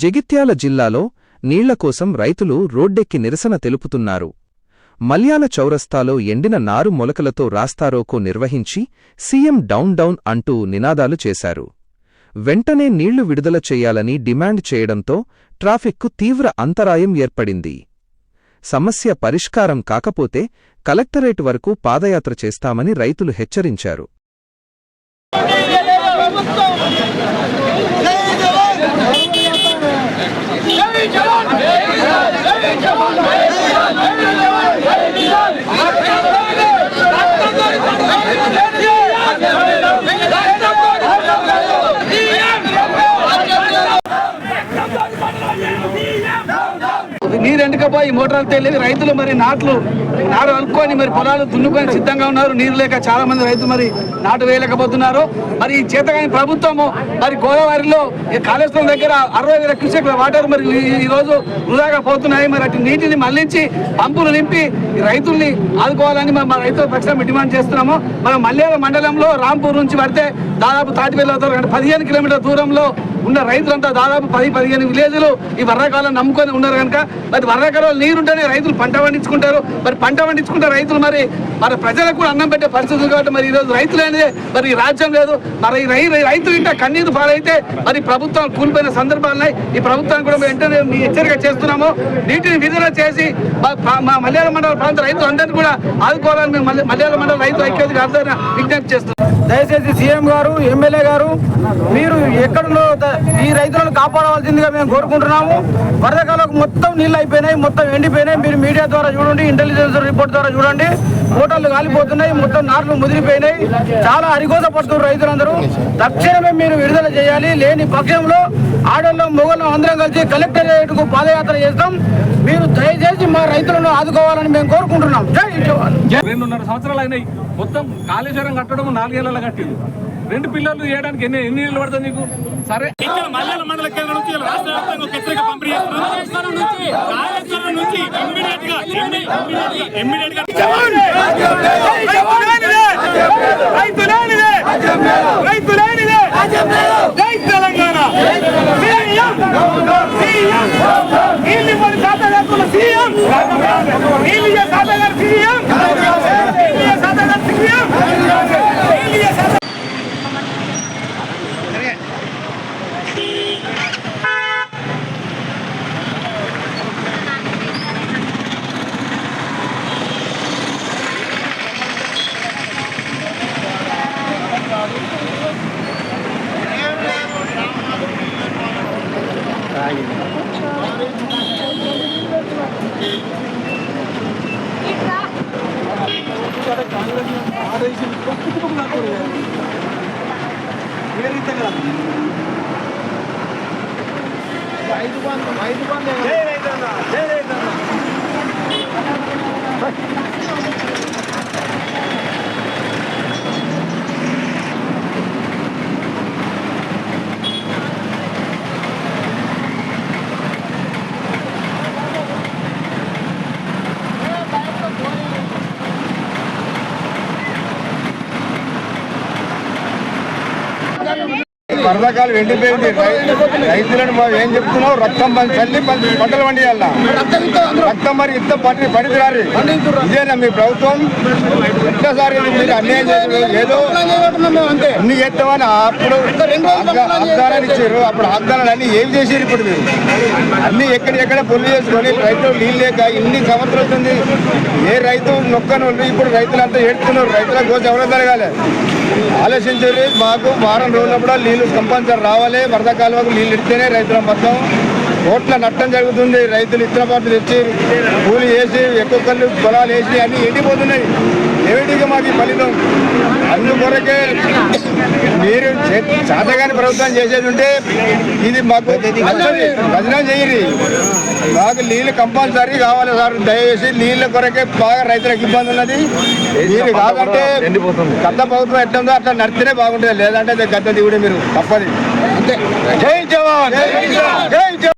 జగిత్యాల జిల్లాలో నీళ్ల కోసం రైతులు రోడ్డెక్కి నిరసన తెలుపుతున్నారు. మల్యాల చౌరస్తాలో ఎండిన నారు మొలకలతో రాస్తారోకో నిర్వహించి సీఎం డౌన్ డౌన్ అంటూ నినాదాలు చేశారు. వెంటనే నీళ్లు విడుదల చెయ్యాలని డిమాండ్ చేయడంతో ట్రాఫిక్కు తీవ్ర అంతరాయం ఏర్పడింది. సమస్య పరిష్కారం కాకపోతే కలెక్టరేట్ వరకు పాదయాత్ర చేస్తామని రైతులు హెచ్చరించారు. నీరు ఎండకపోయి మోటార్లు తెలియదు రైతులు మరి నారు అనుకొని మరి పొలాలు దున్నుకొని సిద్ధంగా ఉన్నారు. నీరు లేక చాలా మంది రైతులు మరి నాటు వేయలేకపోతున్నారు. మరి ఈ చేతగాని ప్రభుత్వము మరి గోదావరిలో కాళేశ్వరం దగ్గర 60,000 క్యూసెక్ల వాటర్ మరి ఈ రోజు వృధాగా పోతున్నాయి. మరి అటు నీటిని మళ్లించి పంపులు నింపి రైతుల్ని ఆదుకోవాలని మా రైతుల పక్షాన డిమాండ్ చేస్తున్నాము. మన మల్యాల మండలంలో రాంపూర్ నుంచి పడితే దాదాపు తాటిపల్లి అవుతారు. 15 కిలోమీటర్ల దూరంలో ఉన్న రైతులంతా దాదాపు 10-15 విలేజ్లు ఈ వర్షాకాలం నమ్ముకొని ఉన్నారు కనుక మరి వర్షాకాలంలో నీరుంటేనే రైతులు పంట పండించుకుంటారు. మరి పంట పండించుకుంటే రైతులు మరి ప్రజలకు కూడా అన్నం పెట్టే పరిస్థితులు కాబట్టి మరి ఈరోజు రైతులు అనేది మరి రాజ్యం లేదు. మరి రైతులు ఇంట కన్నీరు పాలైతే మరి ప్రభుత్వం కూలిపోయిన సందర్భాలున్నాయి. ఈ ప్రభుత్వాన్ని కూడా వెంటనే హెచ్చరిక చేస్తున్నాము. నీటిని విడుదల చేసి మా మల్యాల మండల ప్రాంత రైతులు అందరినీ కూడా ఆదుకోవాలని మేము మల్యాల మండల రైతు ఐక్యతకి ఆధ్వర్యంగా విజ్ఞప్తి చేస్తున్నాం. దయచేసి సీఎం గారు, ఎమ్మెల్యే గారు, మీరు ఎక్కడున్నో ఈ రైతులను కాపాడవలసిందిగా మేము కోరుకుంటున్నాము. వరదకాలం మొత్తం నీళ్ళు అయిపోయినాయి, మొత్తం ఎండిపోయినాయి. మీరు మీడియా ద్వారా చూడండి, ఇంటెలిజెన్స్ రిపోర్ట్ ద్వారా చూడండి. మోటార్లు కాలిపోతున్నాయి, మొత్తం నార్లు ముదిరిపోయినాయి. చాలా అరిగోస పడుతున్నారు రైతులందరూ. తక్షణమే మీరు విడుదల చేయాలి. లేని పక్షంలో ఆడోళ్ళం మొగోళ్ళం అందరం కలిసి కలెక్టరేట్కు పాదయాత్ర చేస్తాం. మీరు దయచేసి మా రైతులను ఆదుకోవాలని మేము కోరుకుంటున్నాం. జై జవాన్. 2.5 సంవత్సరాలు అయినాయి. మొత్తం కాళేశ్వరం కట్టడం 4 ఏళ్ల కట్టింది. 2 పిల్లర్లు చేయడానికి ఎన్ని నీళ్లు పడుతుంది నీకు? సరే, ఇక్కడ మల్యాల మండల కేంద్రం నుంచి రాష్ట్ర వ్యాప్తంగా ఒక హెచ్చరిక పంపిణీ చేస్తున్నాం. వరదకాలం ఎండిపోయింది. రైతులను ఏం చెప్తున్నావు? రక్తం చల్లి పంటలు పండియాల రక్తం మరి ఇంత పడిదిరారు. ఇదేనా మీ ప్రభుత్వం? ఇంతసారి మీరు అన్యాయం చేసి ఏదో అన్ని చేస్తామని అప్పుడు వాగ్దానాలు ఇచ్చారు. అప్పుడు వాగ్దానాలు అన్ని ఏం చేసారు? ఇప్పుడు మీరు అన్ని ఎక్కడెక్కడ పొల్లు చేసుకొని రైతులు నీళ్ళు లేక ఇన్ని సంవత్సరాలు అవుతుంది. ఏ రైతు నొక్కని వాళ్ళు ఇప్పుడు రైతులంతా ఏడుతున్నారు. రైతుల కోసం ఎవరో జరగాలి ఆలోచించారు. మాకు వారం రోజులప్పుడు నీళ్లు కంపల్సరీ రావాలి. వరద కాలువకు నీళ్ళు ఇస్తేనే రైతుల మొత్తం కోట్ల నష్టం జరుగుతుంది. రైతులు ఇతర పాటలు తెచ్చి కూలి వేసి ఎక్కువ పొలాలు వేసి అన్నీ ఎండిపోతున్నాయి. ఏమిటిగా మాకు ఈ ఫలితం? అందుకొరకే మీరు చేతగాని ప్రభుత్వం చేసేది ఉంటే ఇది మాకు భజన చేయరు. మాకు నీళ్ళు కంపల్సరీ కావాలి సార్. దయచేసి నీళ్ళ కొరకే బాగా రైతులకు ఇబ్బంది ఉన్నది. నీళ్ళు కాదంటే గత ప్రభుత్వం ఎట్లుందో అట్లా నడితేనే బాగుంటుంది. లేదంటే గత దిగుడే మీరు తప్పది. జై జవాన్.